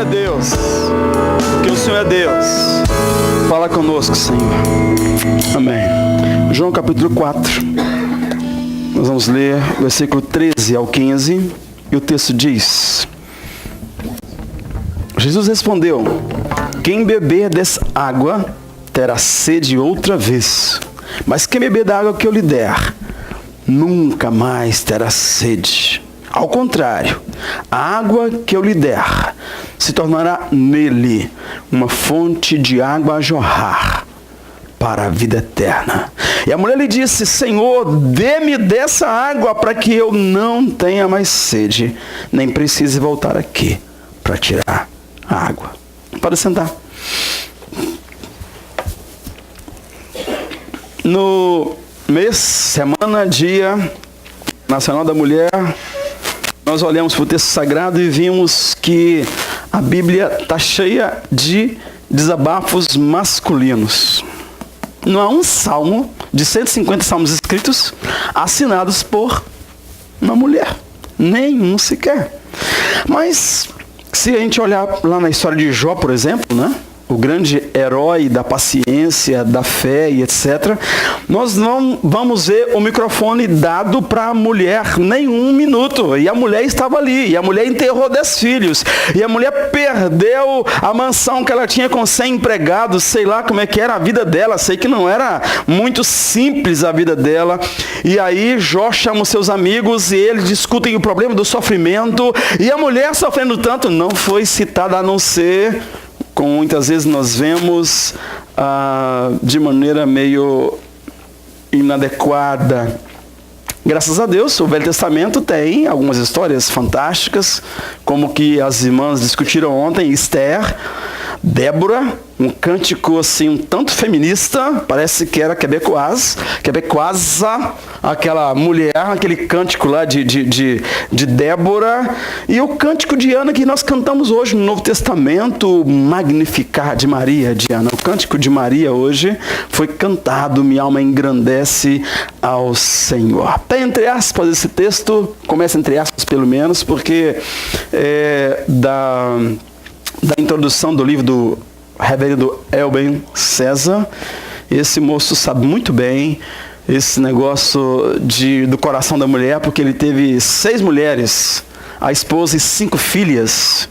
é Deus. Porque o Senhor é Deus. Fala conosco, Senhor. Amém. João capítulo 4. Nós vamos ler versículo 13 ao 15. E o texto diz: Jesus respondeu: quem beber dessa água terá sede outra vez. Mas quem beber da água que eu lhe der, nunca mais terá sede. Ao contrário, a água que eu lhe der se tornará nele uma fonte de água a jorrar para a vida eterna. E a mulher lhe disse: Senhor, dê-me dessa água para que eu não tenha mais sede, nem precise voltar aqui para tirar a água. Pode sentar. No mês, semana, dia Nacional da Mulher, nós olhamos para o texto sagrado e vimos que a Bíblia está cheia de desabafos masculinos. Não há um salmo de 150 salmos escritos assinados por uma mulher. Nenhum sequer. Mas se a gente olhar lá na história de Jó, por exemplo, né? O grande herói da paciência, da fé e etc., nós não vamos ver o microfone dado para a mulher nem um minuto. E a mulher estava ali, e a mulher enterrou 10 filhos, e a mulher perdeu a mansão que ela tinha com 100 empregados, sei lá como é que era a vida dela, sei que não era muito simples a vida dela. E aí Jó chama os seus amigos e eles discutem o problema do sofrimento, e a mulher sofrendo tanto não foi citada a não ser, como muitas vezes nós vemos, de maneira meio inadequada. Graças a Deus, o Velho Testamento tem algumas histórias fantásticas, como que as irmãs discutiram ontem, Esther, Débora, um cântico assim um tanto feminista, parece que era quebecoasa, aquela mulher, aquele cântico lá de Débora, e o cântico de Ana que nós cantamos hoje no Novo Testamento, Magnificar de Maria, de Ana. O cântico de Maria hoje foi cantado, minha alma engrandece ao Senhor. Até entre aspas esse texto, começa entre aspas pelo menos, porque da introdução do livro do reverendo Elben César. Esse moço sabe muito bem esse negócio do coração da mulher, porque ele teve 6 mulheres, a esposa e 5 filhas.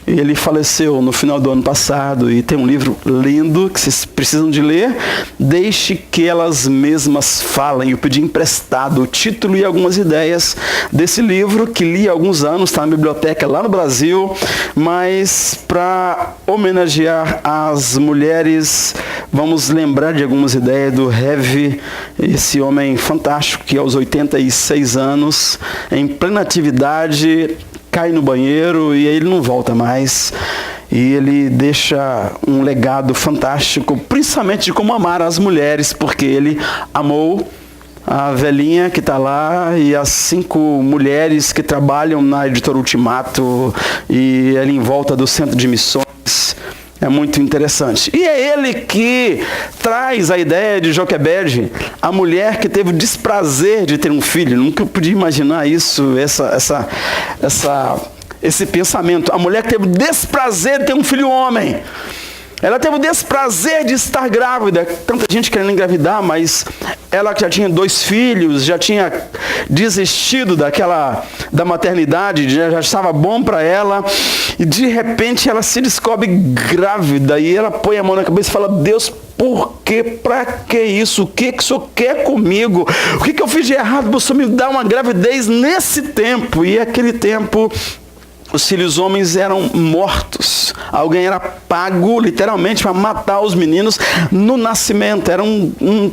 Ele faleceu no final do ano passado e tem um livro lindo que vocês precisam de ler, Deixe que Elas Mesmas Falem. Eu pedi emprestado o título e algumas ideias desse livro, que li há alguns anos, está na biblioteca lá no Brasil, mas para homenagear as mulheres, vamos lembrar de algumas ideias do Rev, esse homem fantástico que aos 86 anos, em plena atividade, cai no banheiro e aí ele não volta mais. E ele deixa um legado fantástico, principalmente de como amar as mulheres, porque ele amou a velhinha que está lá e as 5 mulheres que trabalham na Editora Ultimato e ali em volta do Centro de Missões. É muito interessante. E é ele que traz a ideia de Joquebede, a mulher que teve o desprazer de ter um filho. Nunca podia imaginar isso, esse pensamento. A mulher que teve o desprazer de ter um filho homem. Ela teve o desprazer de estar grávida. Tanta gente querendo engravidar, mas ela que já tinha 2 filhos, já tinha desistido da maternidade, já estava bom para ela. E de repente ela se descobre grávida. E ela põe a mão na cabeça e fala: Deus, por que? Para que isso? O que o Senhor quer comigo? O que eu fiz de errado para o Senhor me dar uma gravidez nesse tempo? E aquele tempo, os filhos homens eram mortos. Alguém era pago, literalmente, para matar os meninos no nascimento. Era um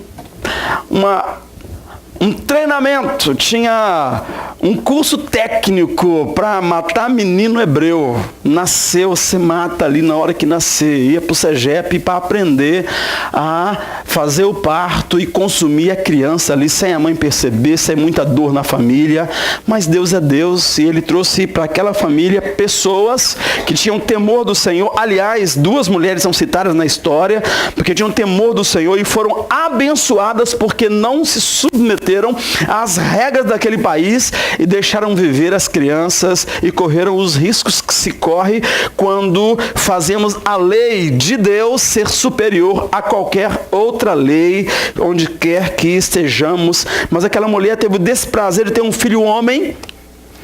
treinamento. Tinha um curso técnico para matar menino hebreu. Nasceu, você mata ali na hora que nascer. Ia para o SEGEP para aprender a fazer o parto e consumir a criança ali sem a mãe perceber, sem muita dor na família. Mas Deus é Deus e Ele trouxe para aquela família pessoas que tinham temor do Senhor. Aliás, 2 mulheres são citadas na história porque tinham temor do Senhor e foram abençoadas porque não se submeteram às regras daquele país, e deixaram viver as crianças e correram os riscos que se corre quando fazemos a lei de Deus ser superior a qualquer outra lei, onde quer que estejamos. Mas aquela mulher teve o desprazer de ter um filho homem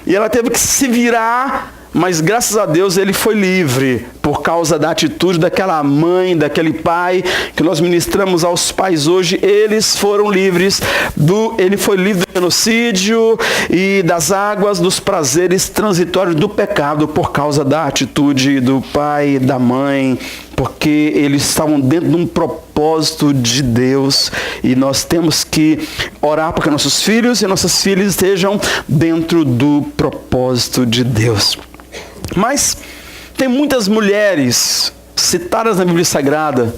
e ela teve que se virar. Mas graças a Deus ele foi livre por causa da atitude daquela mãe, daquele pai, que nós ministramos aos pais hoje. Eles foram livres ele foi livre do genocídio e das águas, dos prazeres transitórios do pecado por causa da atitude do pai e da mãe, porque eles estavam dentro de um propósito de Deus, e nós temos que orar para que nossos filhos e nossas filhas estejam dentro do propósito de Deus. Mas tem muitas mulheres citadas na Bíblia Sagrada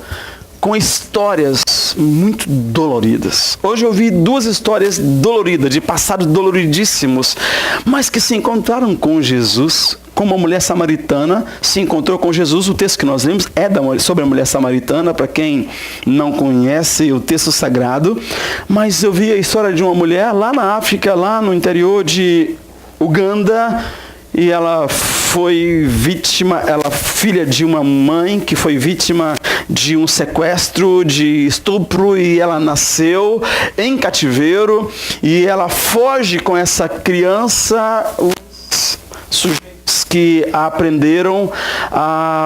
com histórias muito doloridas. Hoje eu vi duas histórias doloridas, de passados doloridíssimos, mas que se encontraram com Jesus. Como uma mulher samaritana se encontrou com Jesus. O texto que nós lemos é sobre a mulher samaritana, para quem não conhece o texto sagrado. Mas eu vi a história de uma mulher lá na África, lá no interior de Uganda, e ela foi vítima, filha de uma mãe que foi vítima de um sequestro, de estupro, e ela nasceu em cativeiro, e ela foge com essa criança. Os sujeitos que a aprenderam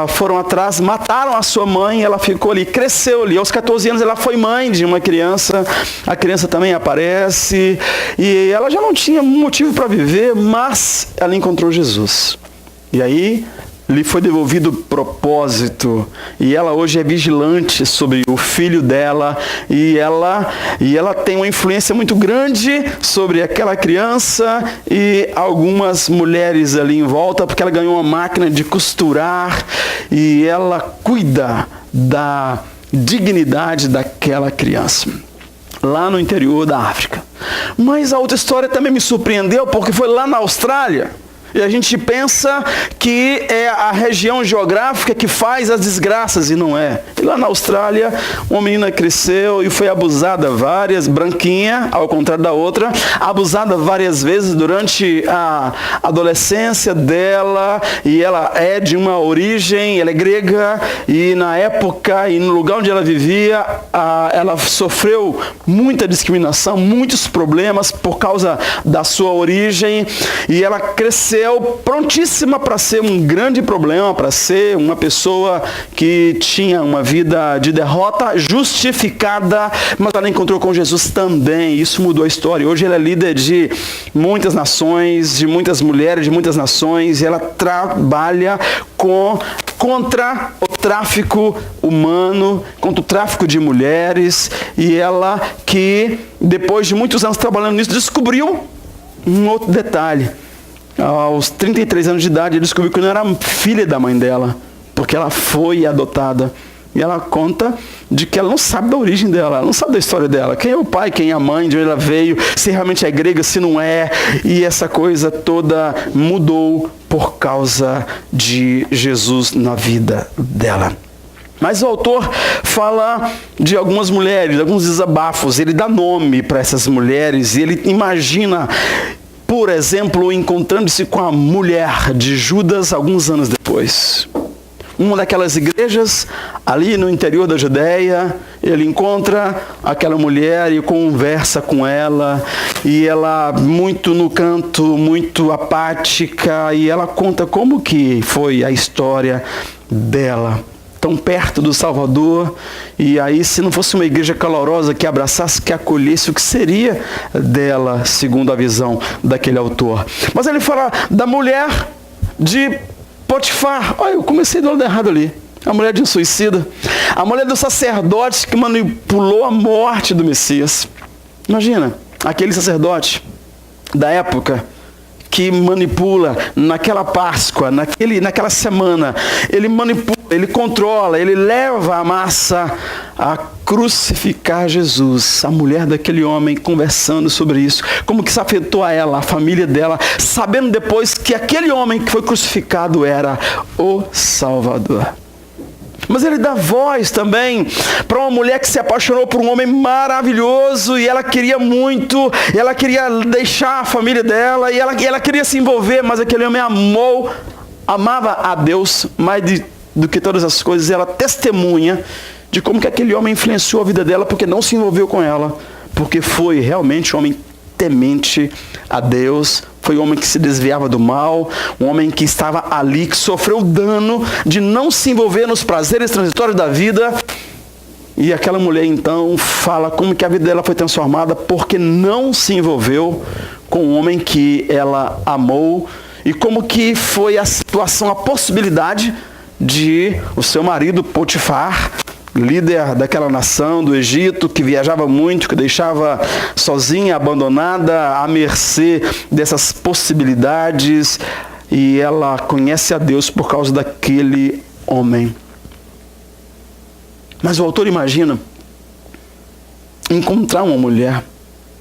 foram atrás, mataram a sua mãe, ela ficou ali, cresceu ali. Aos 14 anos ela foi mãe de uma criança, a criança também aparece, e ela já não tinha motivo para viver, mas ela encontrou Jesus. E aí lhe foi devolvido o propósito, e ela hoje é vigilante sobre o filho dela, e ela tem uma influência muito grande sobre aquela criança e algumas mulheres ali em volta, porque ela ganhou uma máquina de costurar, e ela cuida da dignidade daquela criança, lá no interior da África. Mas a outra história também me surpreendeu, porque foi lá na Austrália. E a gente pensa que é a região geográfica que faz as desgraças, e não é. E lá na Austrália, uma menina cresceu e foi abusada branquinha, ao contrário da outra, abusada várias vezes durante a adolescência dela, e ela é de uma origem, ela é grega, e na época e no lugar onde ela vivia, ela sofreu muita discriminação, muitos problemas por causa da sua origem, e ela cresceu prontíssima para ser um grande problema, para ser uma pessoa que tinha uma vida de derrota justificada, mas ela encontrou com Jesus também. Isso mudou a história. Hoje ela é líder de muitas nações, de muitas mulheres de muitas nações, e ela trabalha contra o tráfico humano, contra o tráfico de mulheres, e ela que, depois de muitos anos trabalhando nisso, descobriu um outro detalhe. Aos 33 anos de idade, ele descobriu que não era filha da mãe dela, porque ela foi adotada. E ela conta de que ela não sabe da origem dela, ela não sabe da história dela. Quem é o pai, quem é a mãe, de onde ela veio, se realmente é grega, se não é. E essa coisa toda mudou por causa de Jesus na vida dela. Mas o autor fala de algumas mulheres, alguns desabafos. Ele dá nome para essas mulheres e ele imagina, por exemplo, encontrando-se com a mulher de Judas alguns anos depois. Uma daquelas igrejas, ali no interior da Judéia, ele encontra aquela mulher e conversa com ela, e ela muito no canto, muito apática, e ela conta como que foi a história dela. Tão perto do Salvador, e aí se não fosse uma igreja calorosa que abraçasse, que acolhesse, o que seria dela, segundo a visão daquele autor. Mas ele fala da mulher de Potifar. Olha, eu comecei do lado errado ali. A mulher de um suicida. A mulher do sacerdote que manipulou a morte do Messias. Imagina, aquele sacerdote da época que manipula naquela Páscoa, naquela semana, ele manipula, ele controla, ele leva a massa a crucificar Jesus. A mulher daquele homem conversando sobre isso, como que isso afetou a ela, a família dela, sabendo depois que aquele homem que foi crucificado era o Salvador. Mas ele dá voz também para uma mulher que se apaixonou por um homem maravilhoso e ela queria muito, ela queria deixar a família dela e ela queria se envolver, mas aquele homem amava a Deus mais do que todas as coisas. Ela testemunha de como que aquele homem influenciou a vida dela porque não se envolveu com ela, porque foi realmente um homem temente a Deus, foi um homem que se desviava do mal, um homem que estava ali, que sofreu o dano de não se envolver nos prazeres transitórios da vida. E aquela mulher então fala como que a vida dela foi transformada porque não se envolveu com o homem que ela amou, e como que foi a situação, a possibilidade de o seu marido Potifar, líder daquela nação do Egito, que viajava muito, que deixava sozinha, abandonada, à mercê dessas possibilidades, e ela conhece a Deus por causa daquele homem. Mas o autor imagina encontrar uma mulher,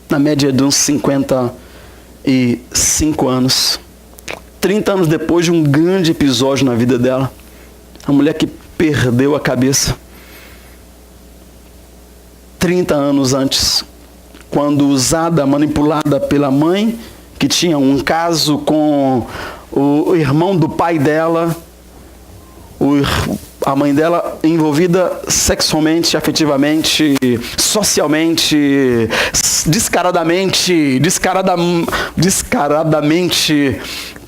na média de uns 55 anos, 30 anos depois de um grande episódio na vida dela, a mulher que perdeu a cabeça. 30 anos antes, quando usada, manipulada pela mãe, que tinha um caso com o irmão do pai dela, a mãe dela envolvida sexualmente, afetivamente, socialmente, descaradamente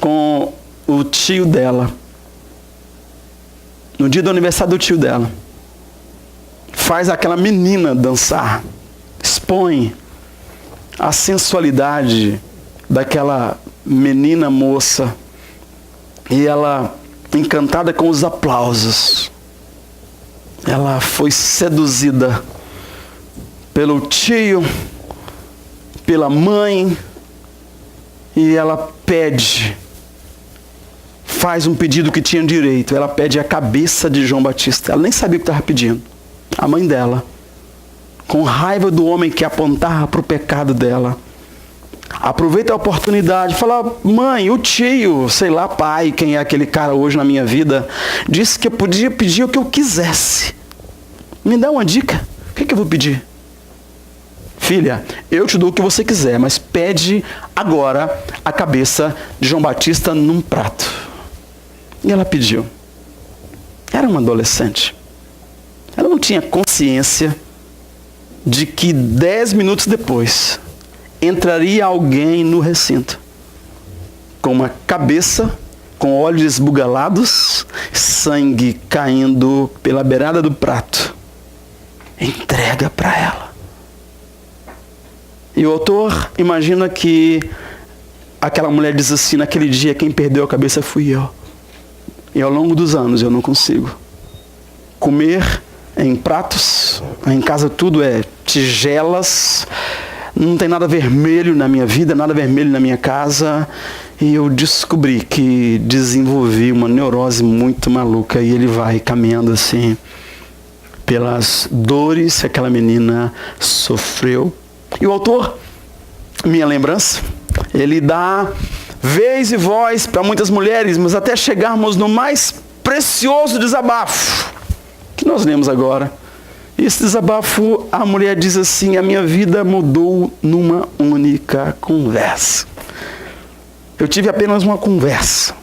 com o tio dela. No dia do aniversário do tio dela, faz aquela menina dançar, expõe a sensualidade daquela menina moça, e ela, encantada com os aplausos, ela foi seduzida pelo tio, pela mãe, e ela faz um pedido que tinha direito. Ela pede a cabeça de João Batista. Ela nem sabia o que estava pedindo. A mãe dela, com raiva do homem que apontava para o pecado dela, aproveita a oportunidade, fala: mãe, o tio, sei lá, pai, quem é aquele cara hoje na minha vida, disse que eu podia pedir o que eu quisesse. Me dá uma dica, o que eu vou pedir? Filha, eu te dou o que você quiser, mas pede agora a cabeça de João Batista num prato. E ela pediu. Era uma adolescente. Ela não tinha consciência de que 10 minutos depois entraria alguém no recinto com uma cabeça, com olhos esbugalados, sangue caindo pela beirada do prato. Entrega para ela. E o autor imagina que aquela mulher diz assim: naquele dia quem perdeu a cabeça fui eu. E ao longo dos anos eu não consigo comer em pratos, em casa tudo é tigelas, não tem nada vermelho na minha vida, nada vermelho na minha casa. E eu descobri que desenvolvi uma neurose muito maluca, e ele vai caminhando assim pelas dores que aquela menina sofreu. E o autor, minha lembrança, ele dá vez e voz para muitas mulheres, mas até chegarmos no mais precioso desabafo que nós lemos agora. Esse desabafo, a mulher diz assim: a minha vida mudou numa única conversa. Eu tive apenas uma conversa.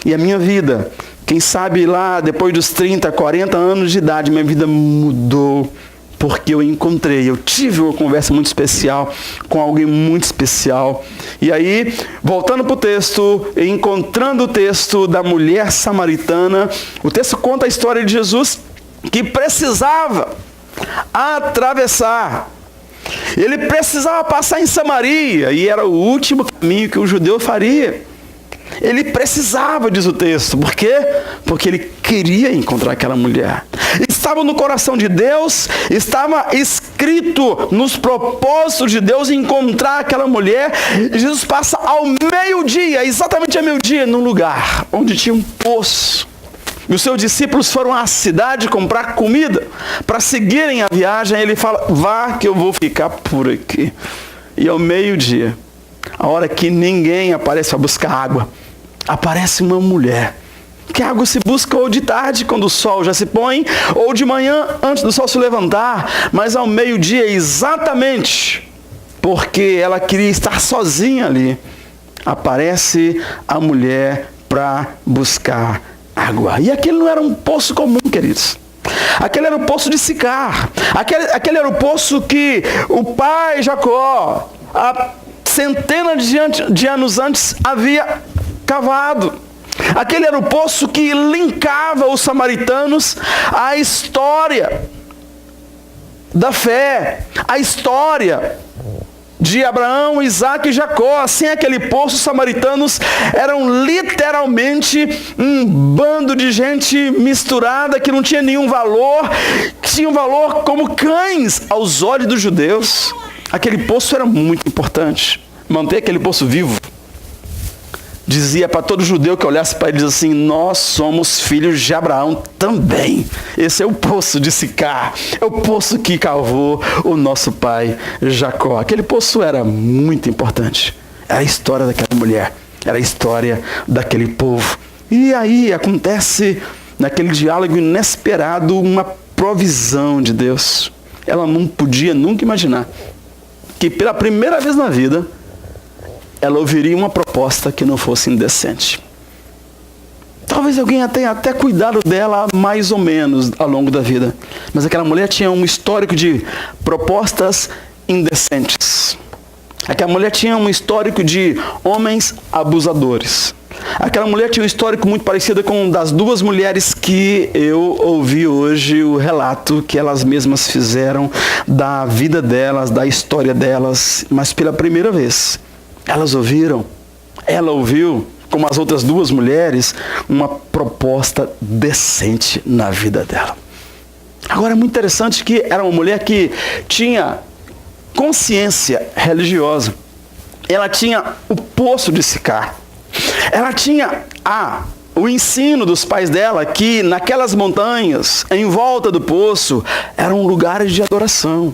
E a minha vida, quem sabe lá depois dos 30, 40 anos de idade, minha vida mudou. Porque eu tive uma conversa muito especial com alguém muito especial. E aí, voltando para o texto, encontrando o texto da mulher samaritana, o texto conta a história de Jesus que precisava atravessar. Ele precisava passar em Samaria, e era o último caminho que o judeu faria. Ele precisava, diz o texto. Por quê? Porque ele queria encontrar aquela mulher. Estava no coração de Deus, estava escrito nos propósitos de Deus encontrar aquela mulher. E Jesus passa ao meio-dia, exatamente ao meio-dia, num lugar onde tinha um poço. E os seus discípulos foram à cidade comprar comida para seguirem a viagem. Ele fala: vá que eu vou ficar por aqui. E ao meio-dia, a hora que ninguém aparece para buscar água, aparece uma mulher Que a água se busca ou de tarde, quando o sol já se põe, ou de manhã, antes do sol se levantar, mas ao meio-dia, exatamente, porque ela queria estar sozinha ali, aparece a mulher para buscar água. E aquele não era um poço comum, queridos. Aquele era o poço de Sicar. Aquele era o poço que o pai Jacó, há centenas de anos antes, havia cavado. Aquele era o poço que linkava os samaritanos à história da fé, à história de Abraão, Isaac e Jacó. Sem aquele poço, os samaritanos eram literalmente um bando de gente misturada que não tinha nenhum valor, que tinha um valor como cães aos olhos dos judeus. Aquele poço era muito importante. Manter aquele poço vivo dizia para todo judeu que olhasse para eles assim: nós somos filhos de Abraão também. Esse é o poço de Sicar, é o poço que cavou o nosso pai Jacó. Aquele poço era muito importante. Era a história daquela mulher, era a história daquele povo. E aí acontece, naquele diálogo inesperado, uma provisão de Deus. Ela não podia nunca imaginar que pela primeira vez na vida ela ouviria uma proposta que não fosse indecente. Talvez alguém tenha até cuidado dela mais ou menos ao longo da vida. Mas aquela mulher tinha um histórico de propostas indecentes. Aquela mulher tinha um histórico de homens abusadores. Aquela mulher tinha um histórico muito parecido com o das duas mulheres que eu ouvi hoje o relato que elas mesmas fizeram da vida delas, da história delas, mas pela primeira vez. Ela ouviu, como as outras duas mulheres, uma proposta decente na vida dela. Agora é muito interessante que era uma mulher que tinha consciência religiosa. Ela tinha o poço de Sicar. Ela tinha o ensino dos pais dela que naquelas montanhas, em volta do poço, eram lugares de adoração.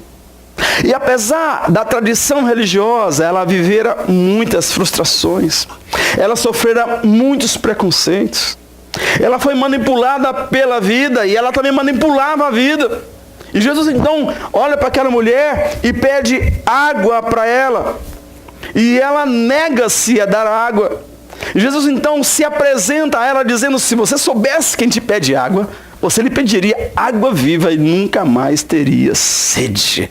E apesar da tradição religiosa, ela vivera muitas frustrações. Ela sofrera muitos preconceitos. Ela foi manipulada pela vida e ela também manipulava a vida. E Jesus então olha para aquela mulher e pede água para ela. E ela nega-se a dar água. E Jesus então se apresenta a ela dizendo: se você soubesse quem te pede água, você lhe pediria água viva e nunca mais teria sede.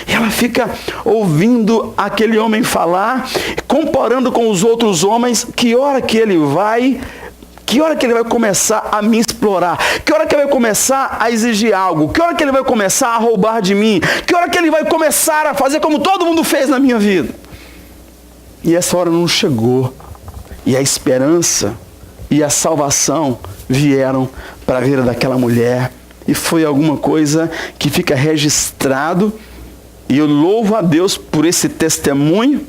E ela fica ouvindo aquele homem falar, comparando com os outros homens, que hora que ele vai começar a me explorar, que hora que ele vai começar a exigir algo, que hora que ele vai começar a roubar de mim, que hora que ele vai começar a fazer como todo mundo fez na minha vida. E essa hora não chegou, e a esperança e a salvação vieram para a vida daquela mulher, e foi alguma coisa que fica registrado. E eu louvo a Deus por esse testemunho,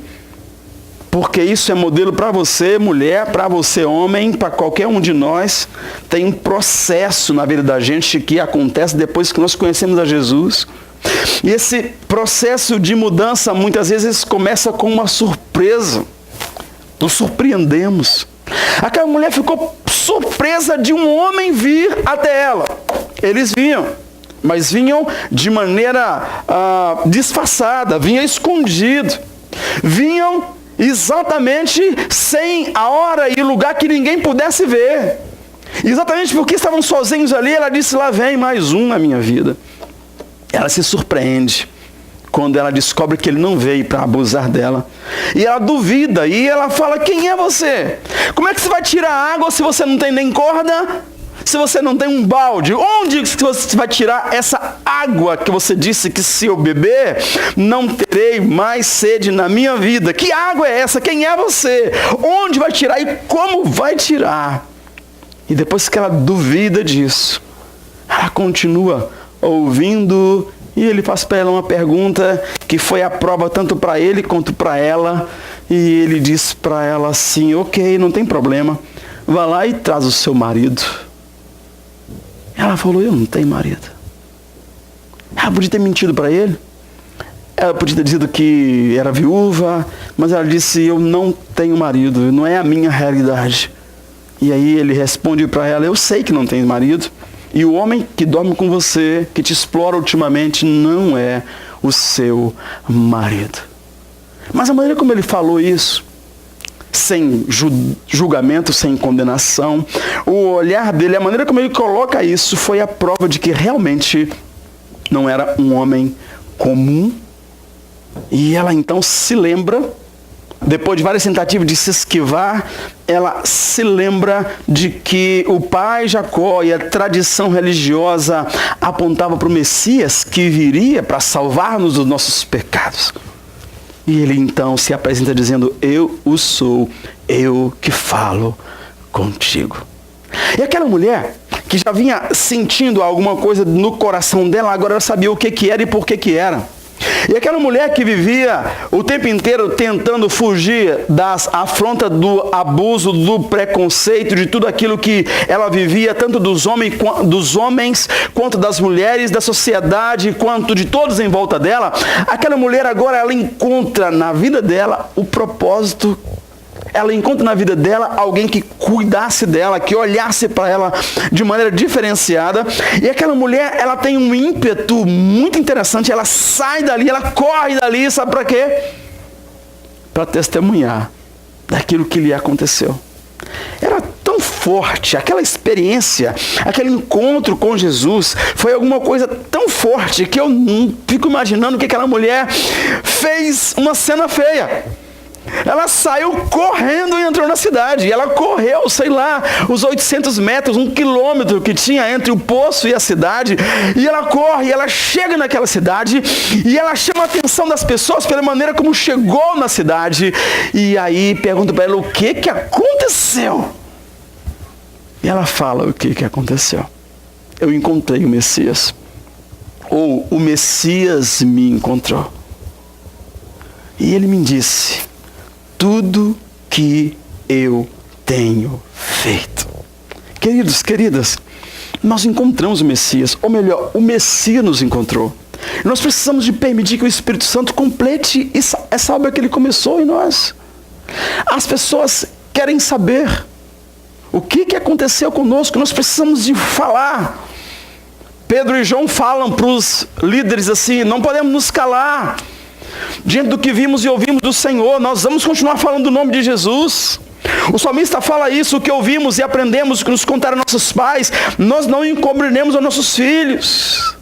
porque isso é modelo para você, mulher, para você, homem, para qualquer um de nós. Tem um processo na vida da gente que acontece depois que nós conhecemos a Jesus. E esse processo de mudança muitas vezes começa com uma surpresa. Nos surpreendemos. Aquela mulher ficou surpresa de um homem vir até ela. Eles vinham, mas vinham de maneira disfarçada, vinham escondido, vinham exatamente sem a hora e o lugar que ninguém pudesse ver. Exatamente porque estavam sozinhos ali, ela disse: lá vem mais um na minha vida. Ela se surpreende quando ela descobre que ele não veio para abusar dela. E ela duvida, e ela fala: quem é você? Como é que você vai tirar água se você não tem nem corda? Se você não tem um balde? Onde você vai tirar essa água que você disse que se eu beber, não terei mais sede na minha vida? Que água é essa? Quem é você? Onde vai tirar e como vai tirar? E depois que ela duvida disso, ela continua ouvindo, e ele faz para ela uma pergunta que foi a prova tanto para ele quanto para ela. E ele diz para ela assim: ok, não tem problema, vá lá e traz o seu marido. Ela falou: eu não tenho marido. Ela podia ter mentido para ele. Ela podia ter dito que era viúva. Mas ela disse: eu não tenho marido. Não é a minha realidade. E aí ele responde para ela: eu sei que não tens marido, e o homem que dorme com você, que te explora ultimamente, não é o seu marido. Mas a maneira como ele falou isso, sem julgamento, sem condenação, o olhar dele, a maneira como ele coloca isso, foi a prova de que realmente não era um homem comum. E ela então se lembra, depois de várias tentativas de se esquivar, ela se lembra de que o pai Jacó e a tradição religiosa apontava para o Messias que viria para salvar-nos dos nossos pecados. E ele então se apresenta dizendo: eu o sou, eu que falo contigo. E aquela mulher que já vinha sentindo alguma coisa no coração dela, agora ela sabia o que era e por que era. E aquela mulher que vivia o tempo inteiro tentando fugir das afrontas do abuso, do preconceito, de tudo aquilo que ela vivia, tanto dos homens quanto das mulheres, da sociedade, quanto de todos em volta dela, aquela mulher agora ela encontra na vida dela o propósito. Ela encontra na vida dela alguém que cuidasse dela, que olhasse para ela de maneira diferenciada. E aquela mulher, ela tem um ímpeto muito interessante. Ela sai dali, ela corre dali, sabe para quê? Para testemunhar daquilo que lhe aconteceu. Era tão forte, aquela experiência, aquele encontro com Jesus, foi alguma coisa tão forte que eu fico imaginando que aquela mulher fez uma cena feia. Ela saiu correndo e entrou na cidade. E ela correu, sei lá, os 800 metros, 1 quilômetro que tinha entre o poço e a cidade. E ela corre, e ela chega naquela cidade. E ela chama a atenção das pessoas pela maneira como chegou na cidade. E aí pergunta para ela o que aconteceu. E ela fala o que aconteceu. Eu encontrei o Messias. Ou o Messias me encontrou. E ele me disse tudo que eu tenho feito. Queridos, queridas, nós encontramos o Messias, ou melhor, o Messias nos encontrou. Nós precisamos de permitir que o Espírito Santo complete essa obra que ele começou em nós. As pessoas querem saber o que aconteceu conosco, nós precisamos de falar. Pedro e João falam para os líderes assim: não podemos nos calar. Diante do que vimos e ouvimos do Senhor, nós vamos continuar falando do nome de Jesus. O salmista fala isso: o que ouvimos e aprendemos, o que nos contaram nossos pais, nós não encobriremos aos nossos filhos.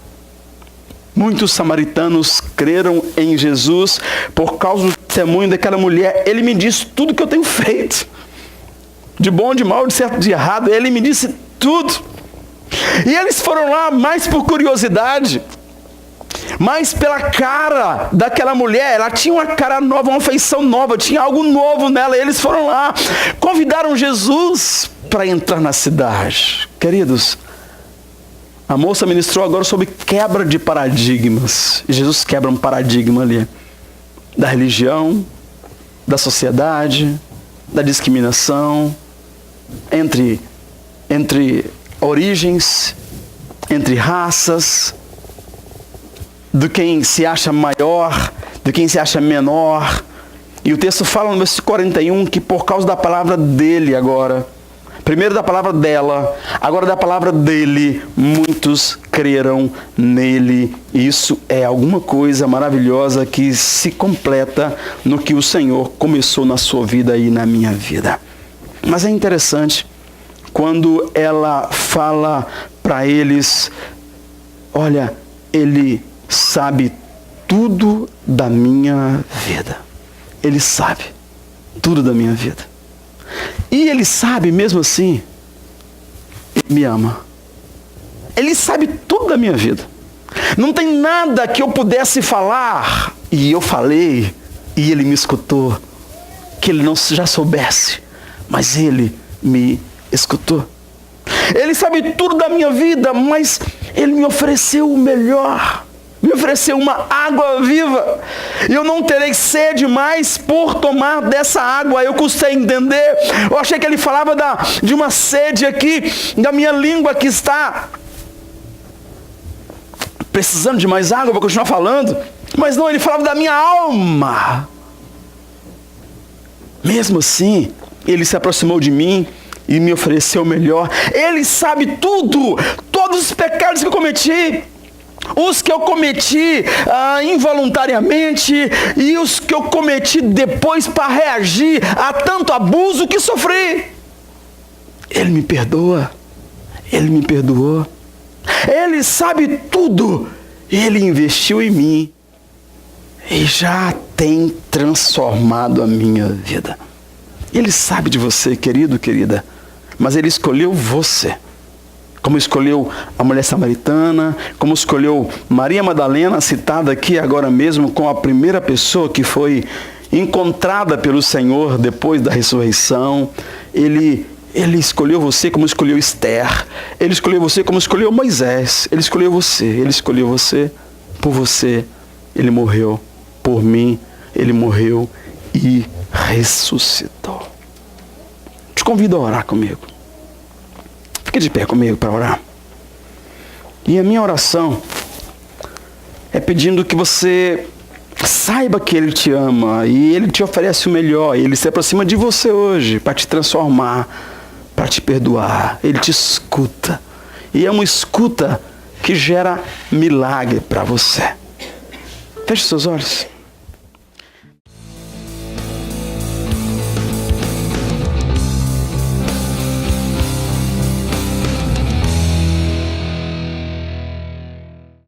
Muitos samaritanos creram em Jesus por causa do testemunho daquela mulher. Ele me disse tudo que eu tenho feito, de bom, de mal, de certo, de errado. Ele me disse tudo. E eles foram lá mais por curiosidade, mas pela cara daquela mulher. Ela tinha uma cara nova, uma feição nova, tinha algo novo nela. E eles foram lá, convidaram Jesus para entrar na cidade. Queridos, a moça ministrou agora sobre quebra de paradigmas. E Jesus quebra um paradigma ali, da religião, da sociedade, da discriminação, entre origens, entre raças, de quem se acha maior, de quem se acha menor. E o texto fala no versículo 41 que por causa da palavra dele agora, primeiro da palavra dela, agora da palavra dele, muitos creram nele. Isso é alguma coisa maravilhosa que se completa no que o Senhor começou na sua vida e na minha vida. Mas é interessante quando ela fala para eles: olha, ele sabe tudo da minha vida. Ele sabe tudo da minha vida. E ele sabe mesmo assim, ele me ama. Ele sabe tudo da minha vida. Não tem nada que eu pudesse falar, e eu falei, e ele me escutou, que ele não já soubesse, mas ele me escutou. Ele sabe tudo da minha vida, mas ele me ofereceu o melhor. Me ofereceu uma água viva. E eu não terei sede mais por tomar dessa água. Eu custei entender. Eu achei que ele falava de uma sede aqui, da minha língua que está precisando de mais água para continuar falando. Mas não, ele falava da minha alma. Mesmo assim, ele se aproximou de mim e me ofereceu o melhor. Ele sabe tudo, todos os pecados que eu cometi. Os que eu cometi involuntariamente e os que eu cometi depois para reagir a tanto abuso que sofri. Ele me perdoa. Ele me perdoou. Ele sabe tudo. Ele investiu em mim. E já tem transformado a minha vida. Ele sabe de você, querido, querida. Mas Ele escolheu você. Como escolheu a mulher samaritana, como escolheu Maria Madalena, citada aqui agora mesmo, com a primeira pessoa que foi encontrada pelo Senhor depois da ressurreição. Ele escolheu você como escolheu Esther. Ele escolheu você como escolheu Moisés. Ele escolheu você. Ele escolheu você por você. Ele morreu por mim. Ele morreu e ressuscitou. Te convido a orar comigo. Fique de pé comigo para orar. E a minha oração é pedindo que você saiba que Ele te ama e Ele te oferece o melhor. Ele se aproxima de você hoje para te transformar, para te perdoar. Ele te escuta. E é uma escuta que gera milagre para você. Feche seus olhos.